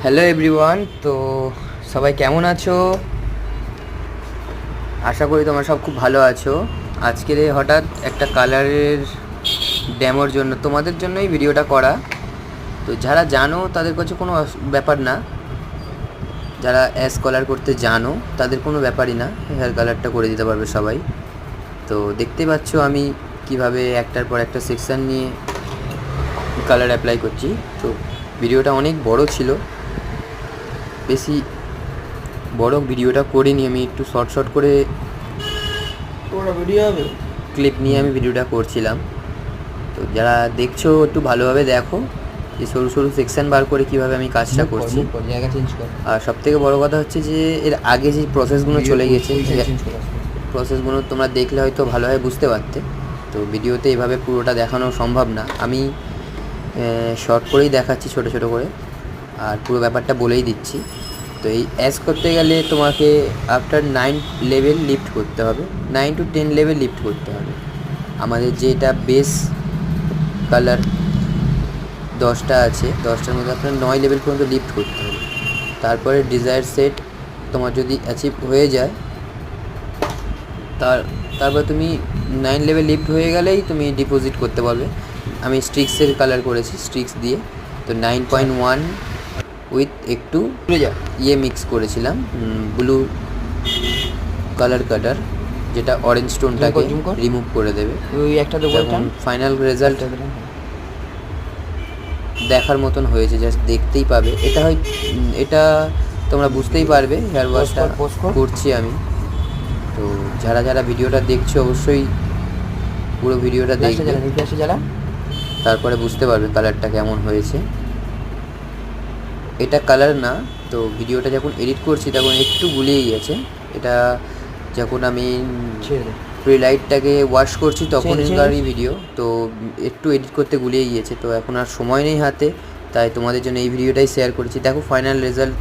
Hello everyone, তো সবাই কেমন আছো? আশা করি তোমরা সব খুব ভালো আছো। আজকের এই হঠাৎ একটা কালারের ডেমোর জন্য তোমাদের জন্যই ভিডিওটা করা। তো যারা জানো তাদের কাছে কোনো ব্যাপার না, যারা অ্যাশ কালার করতে জানো তাদের কোনো ব্যাপারই না, হেয়ার কালারটা করে দিতে পারবে সবাই। তো দেখতে পাচ্ছ আমি কিভাবে একটার পর একটা সেকশান নিয়ে কালার অ্যাপ্লাই করছি। তো ভিডিওটা অনেক বড় ছিল, বেশি বড় ভিডিওটা করিনি, আমি একটু শর্ট করে ভিডিও হবে ক্লিপ নিয়ে আমি ভিডিওটা করছিলাম। তো যারা দেখছো একটু ভালোভাবে দেখো যে সরু সরু সেকশন বার করে কীভাবে আমি কাজটা করছি। জায়গা চেঞ্জ কর। আর সবথেকে বড় কথা হচ্ছে যে এর আগে যে প্রসেসগুলো চলে গেছে, প্রসেসগুলো তোমরা দেখলে হয়তো ভালোভাবে বুঝতে পারতে। তো ভিডিওতে এইভাবে পুরোটা দেখানো সম্ভব না, আমি শর্ট করেই দেখাচ্ছি ছোটো ছোটো করে, আর পুরো ব্যাপারটা বলেই দিচ্ছি। তো এই অ্যাশ করতে গেলে তোমাকে আফটার 9 লেভেল লিফট করতে হবে, 9 to 10 লেভেল লিফট করতে হবে। আমাদের যেটা বেস কালার 10টা আছে, 10টার মধ্যে আপনার 9 লেভেল পর্যন্ত লিফট করতে হবে। তারপরে ডিজায়ার সেট তোমার যদি অ্যাচিভ হয়ে যায়, তারপর তুমি 9 লেভেল লিফট হয়ে গেলেই তুমি ডিপোজিট করতে পারবে। আমি স্ট্রিক্সের কালার করেছি, স্ট্রিক্স দিয়ে। তো 9.1 উইথ একটু মিক্স করেছিলাম, ব্লু কালার কাটার, যেটা অরেঞ্জ স্টোনটাকে রিমুভ করে দেবে। ওই একটা দেবো, ফাইনাল রেজাল্ট দেখার মতন হয়েছে, জাস্ট দেখতেই পাবে। এটা তোমরা বুঝতেই পারবে হেয়ার ওয়াশটা করছি আমি। তো যারা যারা ভিডিওটা দেখছো অবশ্যই পুরো ভিডিওটা দেখবে, তারপরে বুঝতে পারবে কালারটা কেমন হয়েছে। এটা কালার না, তো ভিডিওটা যখন এডিট করছি তখন একটু গুলিয়ে গেছে। এটা যখন আমি প্রি লাইটটাকে ওয়াশ করছি তখনকারই ভিডিও, তো একটু এডিট করতে গুলিয়ে গিয়েছে। তো এখন আর সময় নেই হাতে, তাই তোমাদের জন্য এই ভিডিওটাই শেয়ার করেছি। দেখো ফাইনাল রেজাল্ট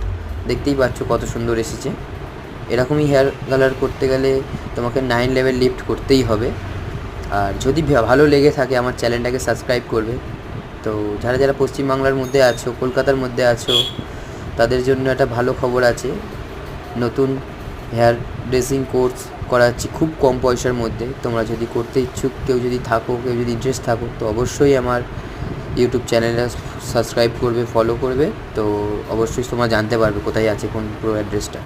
দেখতেই পাচ্ছ কত সুন্দর এসেছে। এরকমই হেয়ার কালার করতে গেলে তোমাকে 9 লেভেল লিফট করতেই হবে। আর যদি ভালো লেগে থাকে আমার চ্যানেলটাকে সাবস্ক্রাইব করবে। তো যারা যারা পশ্চিমবাংলার মধ্যে আছো, কলকাতার মধ্যে আছো, তাদের জন্য একটা ভালো খবর আছে। নতুন হেয়ার ড্রেসিং কোর্স করাচ্ছি খুব কম পয়সার মধ্যে। তোমরা যদি করতে ইচ্ছুক কেউ যদি থাকো, কেউ যদি ইন্টারেস্ট থাকো, তো অবশ্যই আমার ইউটিউব চ্যানেলটা সাবস্ক্রাইব করবে, ফলো করবে। তো অবশ্যই তোমরা জানতে পারবে কোথায় আছে কোন পুরো অ্যাড্রেসটা।